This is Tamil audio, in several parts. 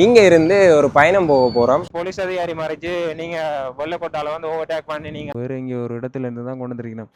இங்க இருந்து ஒரு பயணம் போக போறோம். போலீஸ் அதிகாரி மறைச்சு நீங்க வெள்ளக்கோட்டால வந்து ஓவர்டேக் பண்ணி நீங்க வேற இங்க ஒரு இடத்துல இருந்து தான் கொண்டு வந்திருக்கணும்.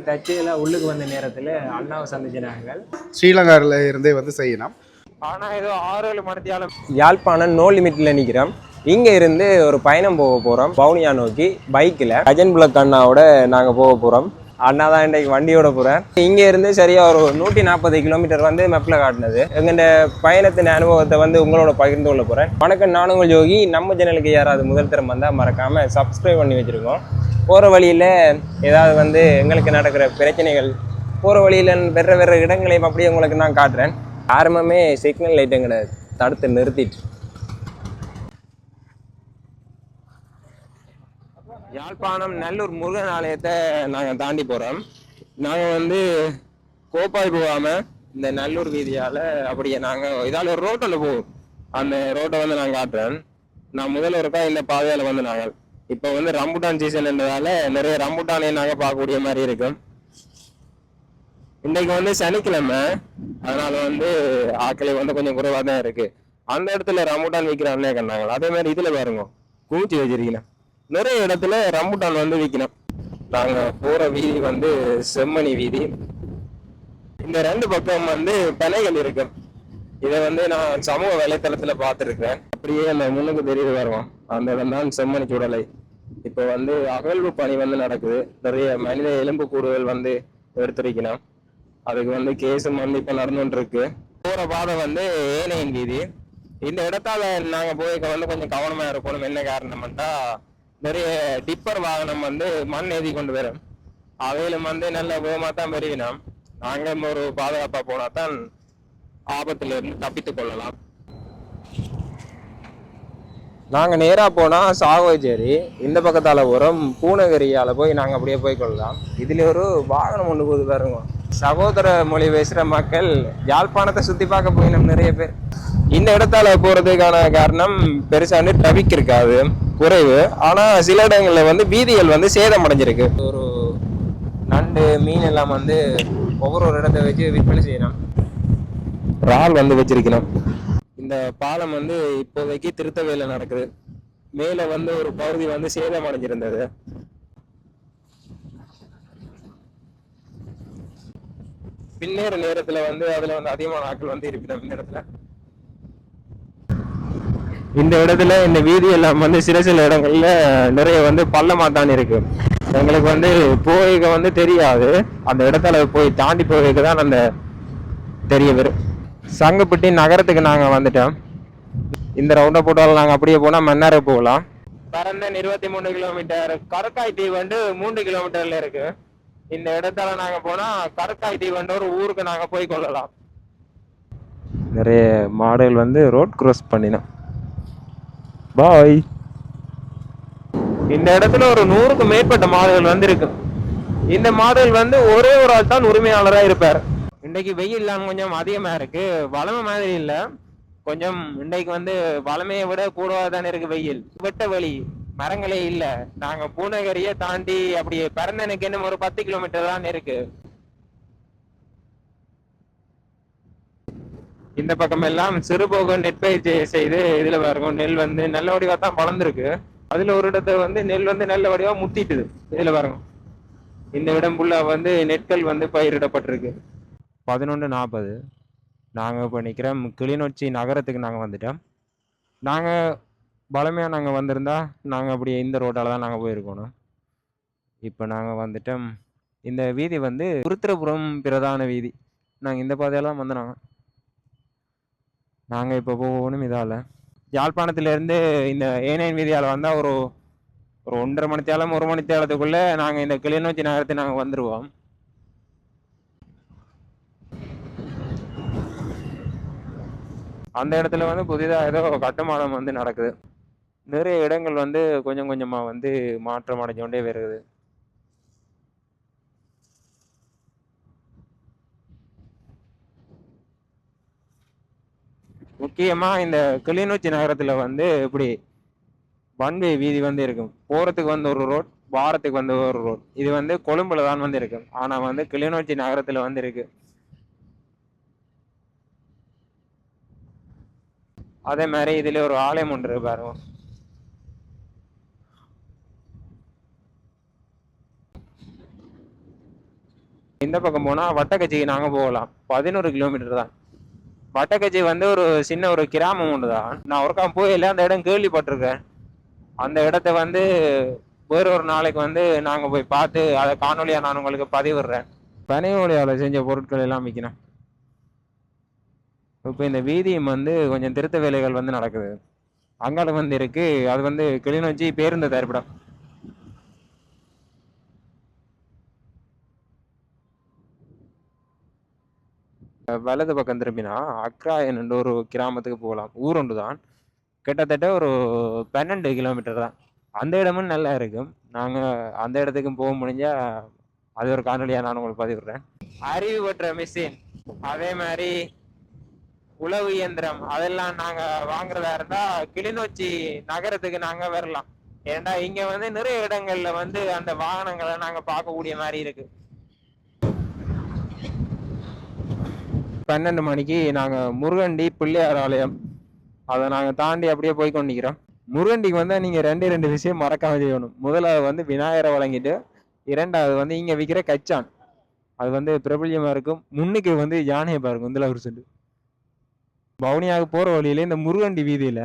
தச்சையில உள்ளுக்கு வந்த நேரத்துல அண்ணாவை சந்திச்சினாங்க. ஸ்ரீலங்காவில் இருந்தே வந்து செய்யணும். ஆனா ஏதோ 6-7 மணித்தியாலம் யாழ்ப்பாணம் நோ லிமிட்ல நிக்கிறோம். இங்க இருந்து ஒரு பயணம் போக போறோம் வவுனியா நோக்கி பைக்ல. அஜன் பிளக் அண்ணாவோட நாங்க போக போறோம். அண்ணா தான் இன்றைக்கு வண்டியோட போறேன். இங்க இருந்து சரியா ஒரு 140 கிலோமீட்டர் வந்து மெப்ல காட்டினது. எங்க பயணத்தின் அனுபவத்தை வந்து உங்களோட பகிர்ந்து கொள்ள போறேன். வணக்கம், நான் உங்கள் யோகி. நம்ம சேனலுக்கு யாராவது முதல் தரம் வந்தா மறக்காம சப்ஸ்கிரைப் பண்ணி வச்சிருக்கோம். போற வழியில ஏதாவது வந்து எங்களுக்கு நடக்கிற பிரச்சனைகள், போற வழியில வேற இடங்களையும் அப்படியே உங்களுக்கு நான் காட்டுறேன். ஆரம்பமே சிக்னல் லைட்டுங்களை தடுத்து நிறுத்திட்டு யாழ்ப்பாணம் நல்லூர் முருகன் ஆலயத்தை நாங்கள் தாண்டி போகிறோம். நாங்கள் வந்து கோப்பாய் போகாமல் இந்த நல்லூர் வீதியால் அப்படியே நாங்கள் இதால் ஒரு ரோட்டில் போவோம். அந்த ரோட்டை வந்து நான் காட்டுறேன். நான் முதல்ல ஒருக்கா இந்த பாதையால் வந்து நாங்கள் இப்போ வந்து ரம்புட்டான் சீசன் என்றதால நிறைய ரம்புட்டானையும் நாங்கள் பார்க்கக்கூடிய மாதிரி இருக்கும். இன்னைக்கு வந்து சனிக்கிழமை, அதனால வந்து ஆக்களை வந்து கொஞ்சம் குறைவாக தான் இருக்கு. அந்த இடத்துல ரம்புட்டான் விற்கிறான்னே கண்டாங்க. அதே மாதிரி இதுல பாருங்க, குவிச்சு வச்சிருக்கணும். நிறைய இடத்துல ரம்புட்டான் வந்து விற்கணும். நாங்க போற வீதி வந்து செம்மணி வீதி. இந்த ரெண்டு பக்கம் வந்து பனைகள் இருக்கு. இதை வந்து நான் சமூக வலைத்தளத்துல பார்த்துருக்கேன். அப்படியே அந்த முன்னுக்கு தெரியுது வருவோம், அந்த இடம் தான் செம்மணி சுடலை. இப்போ வந்து அகழ்வு பணி வந்து நடக்குது. நிறைய மனித எலும்பு கூடுகள் வந்து எடுத்துரைக்கணும். அதுக்கு வந்து கேஸும் வந்து இப்ப நடந்துட்டு இருக்கு. போற பாதை வந்து ஏனையின் வீதி. இந்த இடத்தால நாங்க போய்க்க வந்து கொஞ்சம் கவனமா இருக்கணும். என்ன காரணம்ட்டா, நிறைய டிப்பர் வாகனம் வந்து மண் ஏதி கொண்டு வரும். அவையிலும் வந்து நல்ல வேகமா தான் வருவினோம். நாங்க ஒரு பாதுகாப்பா போனா தான் ஆபத்துல இருந்து தப்பித்துக் கொள்ளலாம். நாங்க நேரா போனா சாகோச்சேரி, இந்த பக்கத்தால போறோம் பூனகிரியால போய் நாங்க அப்படியே போய் கொள்ளலாம். இதுல ஒரு வாகனம் ஒன்று போது பாருங்க. சகோதர மொழி பேசுற மக்கள் யாழ்ப்பாணத்தை சுத்தி பார்க்க போயிடும் நிறைய பேர். இந்த இடத்தால போறதுக்கான காரணம் பெருசாண்டு டிராபிக் இருக்காது, குறைவு. ஆனா சில இடங்கள்ல வந்து வீதிகள் வந்து சேதம் அடைஞ்சிருக்கு. ஒரு நண்டு மீன் எல்லாம் வந்து ஒவ்வொரு இடத்தை வச்சு விற்பனை செய்யணும். இறால் வந்து வச்சிருக்கணும். இந்த பாலம் வந்து இப்போதைக்கு திருத்த வேலை நடக்குது. மேல வந்து ஒரு பகுதி வந்து சேதம் அடைஞ்சிருந்தது. பின்னேற நேரத்துல வந்து அதுல வந்து அதிகமான ஆட்கள் வந்து இருப்பிடும். இந்த இடத்துல இந்த வீதி எல்லாம் வந்து சில இடங்கள்ல நிறைய வந்து பள்ளமாத்தான் இருக்கு. எங்களுக்கு வந்து போய்க்க வந்து தெரியாது. அந்த இடத்துல போய் தாண்டி போய்க்க தான் அந்த தெரிய வரும். சங்கப்பட்டி நகரத்துக்கு நாங்க வந்துட்டோம். இந்த ரவுண்ட போட்டாலும் நாங்க அப்படியே போனா மன்னார போகலாம். பரந்தன் 23 கிலோமீட்டர், கரக்காய் தீ வந்து 3 கிலோமீட்டர்ல இருக்கு. இந்த இடத்துல நாங்க போனா கரக்காய் தீ வந்து ஒரு ஊருக்கு நாங்க போய் கொள்ளலாம். நிறைய மாடுகள் வந்து ரோட் கிராஸ் பண்ணினோம். பாய். இந்த இடத்துல ஒரு 100க்கு மேற்பட்ட மாடுகள் வந்து இருக்கு. இந்த மாடுகள் வந்து ஒரே ஒரு ஆள் தான் உரிமையாளரா இருப்பார். இன்னைக்கு வெயில் கொஞ்சம் அதிகமா இருக்கு, வளமை மாதிரி இல்ல. கொஞ்சம் இன்னைக்கு வந்து வளமையை விட கூடவா தானே இருக்கு வெயில். வெட்ட வழி, மரங்களே இல்ல. நாங்க பூனகிரியை தாண்டி அப்படியே பரந்தனுக்கு இன்னும் ஒரு 10 கிலோமீட்டர் தான் இருக்கு. இந்த பக்கம் எல்லாம் சிறுபோக நெற்பயிற்சி செய்து இதுல பாருங்க, நெல் வந்து நல்ல வடிவா தான் வளர்ந்துருக்கு. அதுல ஒரு இடத்த வந்து நெல் வந்து நல்ல வடிவா முத்திட்டுது. இதுல பாருங்க, இந்த இடம் ஃபுல்லா வந்து நெற்கள் வந்து பயிரிடப்பட்டிருக்கு. 11:40. நாங்கள் இப்போ நிற்கிறோம் கிளிநொச்சி நகரத்துக்கு. நாங்கள் வந்துட்டோம். நாங்கள் பலமையாக நாங்கள் வந்திருந்தா நாங்கள் அப்படியே இந்த ரோட்டால் தான் நாங்கள் போயிருக்கணும். இப்போ நாங்கள் வந்துட்டோம். இந்த வீதி வந்து உருத்திரபுரம் பிரதான வீதி. நாங்கள் இந்த பாதையால் தான் வந்தோம். நாங்கள் இப்போ போகணும் இதால். யாழ்ப்பாணத்திலேருந்து இந்த ஏனையின் வீதியால் வந்தால் ஒரு 1.5 மணித்தேலம் 1 மணித்தேலத்துக்குள்ளே நாங்கள் இந்த கிளிநொச்சி நகரத்தை நாங்கள் வந்துடுவோம். அந்த இடத்துல வந்து புதிதாக ஏதோ கட்டுமானம் வந்து நடக்குது. நிறைய இடங்கள் வந்து கொஞ்சம் கொஞ்சமா வந்து மாற்றம் அடைஞ்சோண்டே வருது. முக்கியமா இந்த கிளிநொச்சி நகரத்துல வந்து இப்படி வன்வே வீதி வந்து இருக்கும். போறதுக்கு வந்து ஒரு ரோட், வாரத்துக்கு வந்து ஒரு ரோட். இது வந்து கொழும்புல தான் வந்து இருக்கு, ஆனா வந்து கிளிநொச்சி நகரத்துல வந்து இருக்கு. அதே மாதிரி இதுல ஒரு ஆலயம் ஒன்று இருக்கு பாருங்க. இந்த பக்கம் போனா வட்டக்கச்சிக்கு நாங்க போகலாம். 11 கிலோமீட்டர் தான். வட்டக்கச்சி வந்து ஒரு சின்ன ஒரு கிராமம் ஒன்றுதான். நான் ஒருக்கா போயில அந்த இடம் கேள்விப்பட்டிருக்கேன். அந்த இடத்த வந்து வேற ஒரு நாளைக்கு வந்து நாங்க போய் பார்த்து அதை காணொலியா நான் உங்களுக்கு பதிவிடுறேன். பனை ஓலையால செஞ்ச பொருட்கள் எல்லாம் விற்கணும். இப்போ இந்த வீதியும் வந்து கொஞ்சம் திருத்த வேலைகள் வந்து நடக்குது. அங்கால வந்து இருக்கு. அது வந்து கிளிநொச்சி பேருந்து தரிப்பிடம். வலது பக்கம் திரும்பினா அக்ராயன் என்ற ஒரு கிராமத்துக்கு போகலாம். ஊர் ஒன்று தான். கிட்டத்தட்ட ஒரு 12 கிலோமீட்டர் தான். அந்த இடமும் நல்லா இருக்கும். நாங்க அந்த இடத்துக்கும் போக முடிஞ்சா அது ஒரு காணொலியா நான் உங்களுக்கு பதிவிடுறேன். அறிவு பெற்ற மிஷின், அதே மாதிரி உழவு இயந்திரம் அதெல்லாம் நாங்க வாங்குறதா இருந்தா கிளிநொச்சி நகரத்துக்கு நாங்க வரலாம். ஏன்னா இங்க வந்து நிறைய இடங்கள்ல வந்து அந்த வாகனங்களை நாங்க பார்க்கக்கூடிய மாதிரி இருக்கு. 12 மணிக்கு நாங்க முருகண்டி பிள்ளையார் ஆலயம் அதை நாங்க தாண்டி அப்படியே போய் கொண்டிருக்கிறோம். முருகண்டிக்கு வந்து நீங்க ரெண்டு விஷயம் மறக்காம செய்யணும். முதலாவது வந்து விநாயகரை வழங்கிட்டு, இரண்டாவது வந்து இங்க விற்கிற கச்சான் அது வந்து பிரபல்யமா இருக்கும். முன்னுக்கு வந்து யானையை பாருங்க. இதுல ஒரு செண்டு வவுனியாவுக்கு போற வழியில இந்த முருகண்டி வீதியில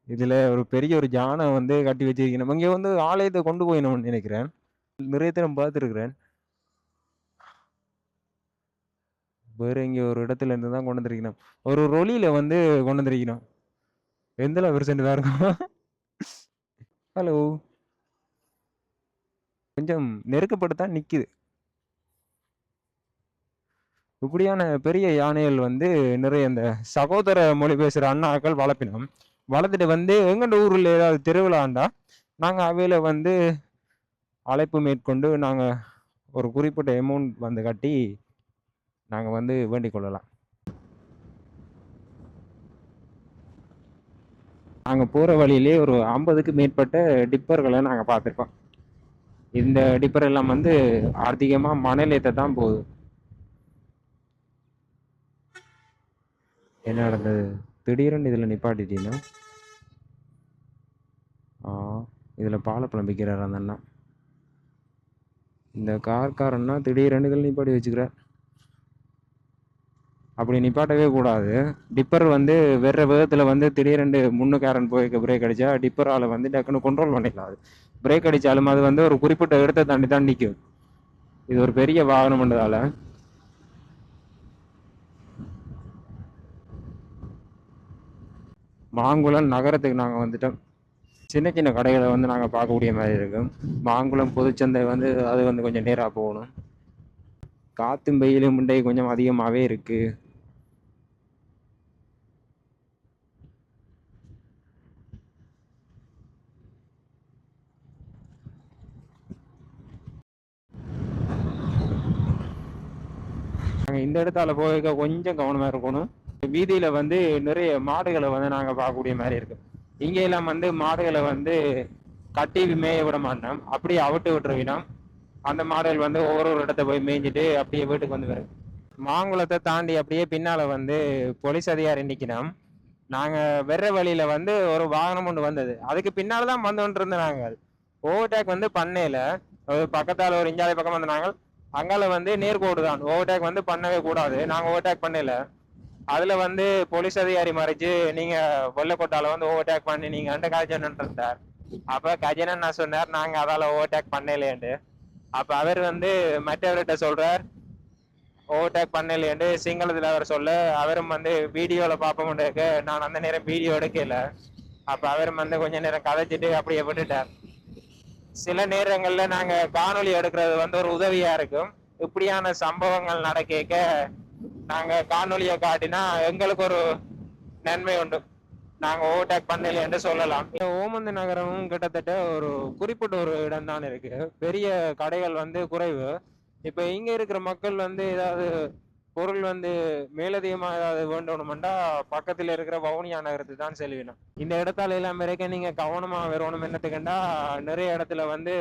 இதுல ஒரு பெரிய ஒரு யானை வந்து கட்டி வச்சிருக்கணும். இங்க வந்து ஆலயத்தை கொண்டு போயிடணும்னு நினைக்கிறேன். நிறைய தினம் பார்த்துருக்கிறேன். வேற இங்க ஒரு இடத்துல இருந்து தான் கொண்டு வந்திருக்கணும். ஒரு ரொலியில வந்து கொண்டு வந்திருக்கணும். எந்தல பெர்சென்ட் தான் இருக்கும். ஹலோ, கொஞ்சம் நெருக்கப்படுத்தான் நிக்குது. இப்படியான பெரிய யானைகள் வந்து நிறைய இந்த சகோதர மொழி பேசுற அண்ணாக்கள் வளர்ப்பினோம். வளர்த்துட்டு வந்து எங்கண்ட ஊர்ல ஏதாவது திருவிழாண்டா நாங்க அவையில வந்து அழைப்பு மேற்கொண்டு நாங்க ஒரு குறிப்பிட்ட அமௌண்ட் வந்து கட்டி நாங்க வந்து வேண்டிக் கொள்ளலாம். நாங்க போற வழியிலே ஒரு 50க்கு மேற்பட்ட டிப்பர்களை நாங்க பார்த்துருக்கோம். இந்த டிப்பர் எல்லாம் வந்து அதிகமா மணல் ஏத்த தான் போகுது. என்ன நடந்தது? திடீர்னு இதுல நிப்பாட்டிட்டீங்கன்னா இதுல பாலப்பழம் விற்கிறார் அந்த அண்ணா. இந்த கார்காரன்னா திடீர்னு இதில் நிப்பாட்டி வச்சுக்கிறார். அப்படி நிப்பாட்டவே கூடாது. டிப்பர் வந்து வேற விதத்துல வந்து திடீரென்று முன்னுக்காரன் போய் பிரேக் அடிச்சா டிப்பரால வந்து டக்குன்னு கண்ட்ரோல் பண்ணிக்கலாம். அது பிரேக் அடிச்சாலும் அது வந்து ஒரு குறிப்பிட்ட இடத்தை தாண்டி தான் நிற்கும். இது ஒரு பெரிய வாகனம் என்றதால மாங்குளம் நகரத்துக்கு நாங்கள் வந்துட்டோம். சின்ன சின்ன கடைகளை வந்து நாங்கள் பார்க்கக்கூடிய மாதிரி இருக்கும். மாங்குளம் பொதுச்சந்தை வந்து அது வந்து கொஞ்சம் நேராக போகணும். காற்றும் வெயிலும் முண்டை கொஞ்சம் அதிகமாகவே இருக்கு. நாங்கள் இந்த இடத்தால போக கொஞ்சம் கவனமாக இருக்கணும். வீதியில வந்து நிறைய மாடுகளை வந்து நாங்கள் பார்க்கக்கூடிய மாதிரி இருக்கு. இங்க எல்லாம் வந்து மாடுகளை வந்து கட்டி மேய விட மாட்டோம். அப்படியே அவிட்டு விட்டுருவினோம். அந்த மாடுகள் வந்து ஒவ்வொரு இடத்த போய் மேய்ஞ்சிட்டு அப்படியே வீட்டுக்கு வந்து வரும். மாங்குளத்தை தாண்டி அப்படியே பின்னால வந்து போலீஸ் அதிகாரி நிக்கணும். நாங்க வெற வழியில வந்து ஒரு வாகனம் ஒன்று வந்தது. அதுக்கு பின்னால்தான் வந்து கொண்டு இருந்த நாங்கள் ஓவர்டேக் வந்து பண்ணையில பக்கத்தால ஒரு இஞ்சாலை பக்கம் வந்து நாங்கள் அங்கால வந்து நேர்கோடு தான். ஓவர்டேக் வந்து பண்ணவே கூடாது. நாங்க ஓவர்டேக் பண்ணல. அதுல வந்து போலீஸ் அதிகாரி மறைச்சு நீங்க வெள்ளக்கோட்டால வந்து ஓவர்டேக் பண்ணி நீங்க அந்த கஜனன் இருந்தார். அப்ப கஜனன் நான் சொன்னார் நாங்க அதால ஓவர்டேக் பண்ணலேண்டு. அப்ப அவர் வந்து மற்றவர்கிட்ட சொல்றார் ஓவர்டேக் பண்ணலேண்டு சிங்களத்துல அவர் சொல்ல. அவரும் வந்து வீடியோல பார்ப்போம். நான் அந்த நேரம் வீடியோ எடுக்கல. அப்ப அவரும் வந்து கொஞ்ச நேரம் கதைச்சிட்டு அப்படியே விட்டுட்டார். சில நேரங்கள்ல நாங்க காணொலி எடுக்கிறது வந்து ஒரு உதவியா இருக்கும். இப்படியான சம்பவங்கள் நடக்க நாங்க காணொலியை காட்டினா எங்களுக்கு ஒரு நன்மை உண்டு. நாங்க ஓவர்டேக் பண்ணல என்று சொல்லலாம். ஓமந்தி நகரமும் கிட்டத்தட்ட ஒரு குறிப்பிட்ட ஒரு இடம் தான் இருக்கு. பெரிய கடைகள் வந்து குறைவு. இப்ப இங்க இருக்கிற மக்கள் வந்து ஏதாவது பொருள் வந்து மேலதிகமா ஏதாவது வேண்டணும்டா பக்கத்துல இருக்கிற வவுனியா நகரத்துக்கு தான் செல்வினோம். இந்த இடத்தால எல்லாம் இருக்க நீங்க கவனமா வரணும். என்னத்துக்குண்டா நிறைய இடத்துல வந்து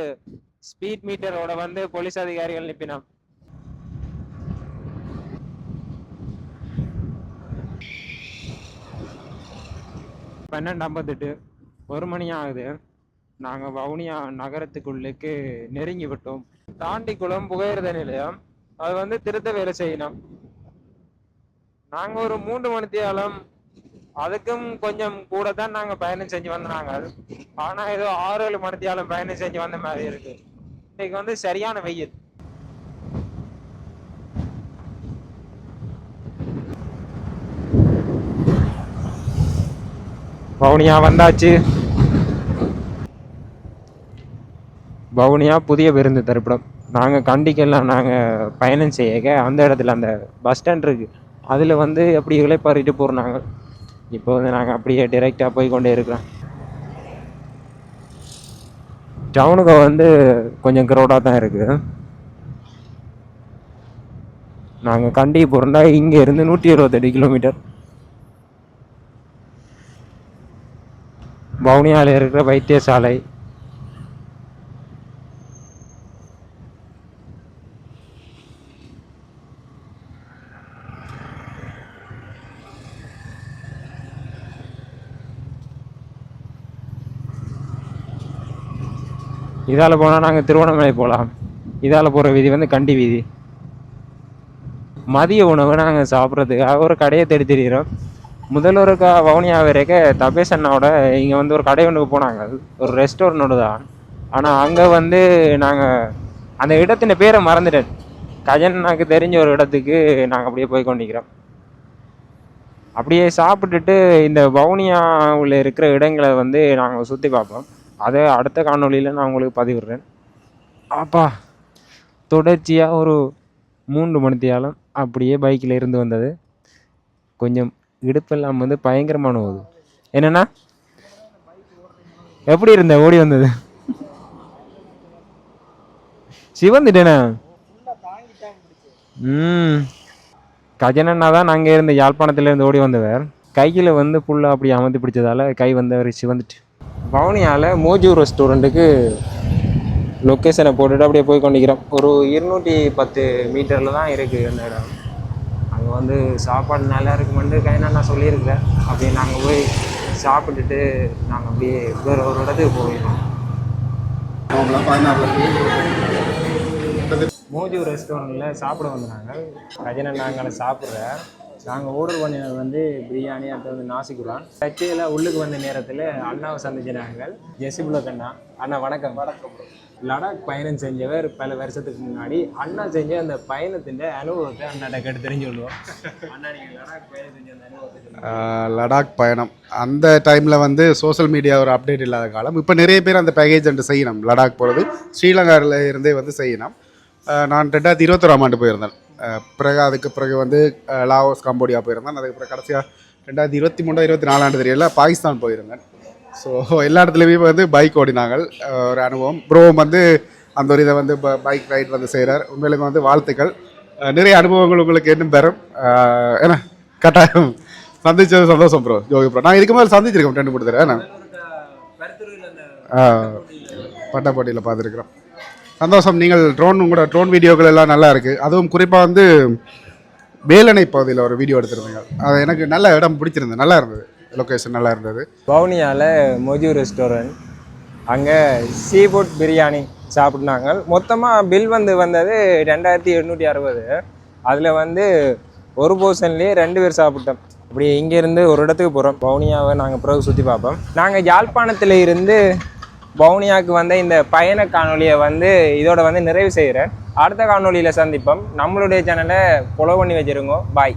ஸ்பீட் மீட்டரோட வந்து போலீஸ் அதிகாரிகள் நிப்பினோம். 12:58 1 மணி ஆகுது. நாங்கள் வவுனியா நகரத்துக்குள்ளுக்கு நெருங்கி விட்டோம். தாண்டிக்குளம் புகையிரத நிலையம் அது வந்து திருத்த வேலை செய்யணும். நாங்கள் ஒரு 3 மணித்தியாலம் அதுக்கும் கொஞ்சம் கூட தான் நாங்கள் பயணம் செஞ்சு வந்தாங்க. ஆனால் ஏதோ 6-7 மணித்தியாலம் பயணம் செஞ்சு வந்த மாதிரி இருக்கு. இன்னைக்கு வந்து சரியான வெயில். வவுனியா வந்தாச்சு. வவுனியா புதிய பேருந்து தரிப்பிடம். நாங்கள் கண்டிக்கெல்லாம் நாங்கள் பயணம் செய்ய அந்த இடத்துல அந்த பஸ் ஸ்டாண்ட் இருக்குது, அதில் வந்து அப்படி இளைப்பாறிட்டு போகிறோம். நாங்கள் இப்போ வந்து நாங்கள் அப்படியே டிரெக்டாக போய் கொண்டே இருக்கிறோம். டவுனுக்கு வந்து கொஞ்சம் க்ரௌடாக தான் இருக்குது. நாங்கள் கண்டி போகிறோம்னா இங்கே இருந்து 128 கிலோமீட்டர். வவுனியாவில் இருக்கிற வைத்தியசாலை. இதால் போனால் நாங்கள் திருவண்ணாமலை போகலாம். இதால் போகிற வீதி வந்து கண்டி வீதி. மதிய உணவு நாங்கள் சாப்பிட்றதுக்காக ஒரு கடையை தேடி தெரிகிறோம். முதல்வருக்கா வவுனியா வரைக்கும் தபேஷ் அண்ணாவோட இங்கே வந்து ஒரு கடை ஒன்றுக்கு போனாங்க. ஒரு ரெஸ்டாரண்ட்டோடு தான். ஆனால் அங்கே வந்து நாங்கள் அந்த இடத்தின் பேரை மறந்துட்டேன். கஜன்னாக்கு தெரிஞ்ச ஒரு இடத்துக்கு நாங்கள் அப்படியே போய் கொண்டிருக்கிறோம். அப்படியே சாப்பிட்டுட்டு இந்த வவுனியாவில் இருக்கிற இடங்களை வந்து நாங்கள் சுற்றி பார்ப்போம். அதை அடுத்த காணொலியில் நான் உங்களுக்கு பதிவிடுறேன். அப்பா தொடர்ச்சியாக ஒரு 3 மணித்தியாலம் அப்படியே பைக்கில் இருந்து வந்தது. கொஞ்சம் இடுப்பெல்லாம் வந்து பயங்கரமான போகுது. என்னென்னா எப்படி இருந்த ஓடி வந்தது? சிவந்துட்டேண்ணா. கஜனண்ணா தான் நாங்கள் இருந்த யாழ்ப்பாணத்துலேருந்து ஓடி வந்தவர். கையில் வந்து ஃபுல்லாக அப்படி அமர்த்தி பிடிச்சதால கை வந்தவர் சிவந்துட்டு. வவுனியாவில் மோஜு ரெஸ்டாரண்ட்டுக்கு லொக்கேஷனை போட்டுட்டு அப்படியே போய் கொண்டிருக்கிறோம். ஒரு 210 மீட்டரில் தான் இருக்குது அந்த இடம். அங்கே வந்து சாப்பாடு நல்லா இருக்குமென்று கைனா சொல்லியிருக்கிறேன். அப்படியே நாங்கள் போய் சாப்பிட்டுட்டு நாங்கள் அப்படியே வேறு ஒரு இடத்துக்கு போயிடுவோம். மோஜு ரெஸ்டாரண்ட்டில் சாப்பிட வந்தாங்க. கஜனன் நாங்கள் சாப்பிட்ற நாங்கள் ஆர்டர் பண்ணினது வந்து பிரியாணி, அடுத்து வந்து நாசிக்குரான். சர்ச்சையில் உள்ளுக்கு வந்த நேரத்தில் அண்ணாவை சந்திச்சினாங்க. ஜெசிபுலக் அண்ணா. அண்ணா வணக்கம். வணக்கம். லடாக் பயணம் செஞ்சவர் பல வருஷத்துக்கு முன்னாடி. அண்ணா செஞ்ச அந்த பயணத்தின் அனுபவத்தை அண்ணாட்ட கேட்டு தெரிஞ்சு கொள்வோம். அண்ணா நீங்கள் லடாக் பயணம் செஞ்ச அந்த அனுபவத்தை. லடாக் பயணம் அந்த டைமில் வந்து சோஷியல் மீடியா ஒரு அப்டேட் இல்லாத காலம். இப்போ நிறைய பேர் அந்த பேக்கேஜ் வந்து செய்யணும். லடாக் போகிறது ஸ்ரீலங்காவில் இருந்தே வந்து செய்யணும். நான் 2021ஆம் ஆண்டு போயிருந்தேன். அதுக்கு பிறகு வந்து லாவோஸ், கம்போடியா போயிருந்தேன். அதுக்கப்புறம் கடைசியாக 2023-24 ஆண்டு தெரியல பாகிஸ்தான் போயிருந்தேன். ஸோ எல்லா இடத்துலையுமே வந்து பைக் ஓடினாங்க. ஒரு அனுபவம். ப்ரோவும் வந்து அந்த ஒரு இதை வந்து பைக் ரைட் வந்து செய்கிறார். உண்மையிலுமே வந்து வாழ்த்துக்கள். நிறைய அனுபவங்கள் உங்களுக்கு இன்னும் பெறும். ஏன்னா கட்டாயம் சந்திச்சது சந்தோஷம் ப்ரோ. ஜோகி ப்ரோ நான் இதுக்கு மேலே சந்திச்சிருக்கோம் 2-3 தடவை. நான் பட்ட போட்டியில் பார்த்துருக்குறோம். சந்தோஷம். நீங்கள் உங்களோட ட்ரோன் வீடியோக்கள் எல்லாம் நல்லா இருக்குது. அதுவும் குறிப்பாக வந்து வேலணை பகுதியில் ஒரு வீடியோ எடுத்திருந்தீங்க. அது எனக்கு நல்ல இடம் பிடிச்சிருந்தது. நல்லா இருந்தது. லொக்கேஷன் நல்லா இருந்தது. வவுனியாவில் மொஜு ரெஸ்டாரண்ட். அங்கே சீ ஃபுட் பிரியாணி சாப்பிட்னாங்க. மொத்தமாக பில் வந்தது 2760. அதில் வந்து ஒரு போர்ஷன்லேயே 2 பேர் சாப்பிட்டோம். அப்படி இங்கேருந்து ஒரு இடத்துக்கு போகிறோம். வவுனியாவை நாங்கள் பிறகு சுற்றி பார்ப்போம். நாங்கள் யாழ்ப்பாணத்தில் இருந்து வவுனியாவுக்கு வந்த இந்த பயண காணொலியை வந்து இதோட வந்து நிறைவு செய்கிறேன். அடுத்த காணொலியில் சந்திப்போம். நம்மளுடைய சேனலை ஃபாலோ பண்ணி வச்சுருங்க. பாய்.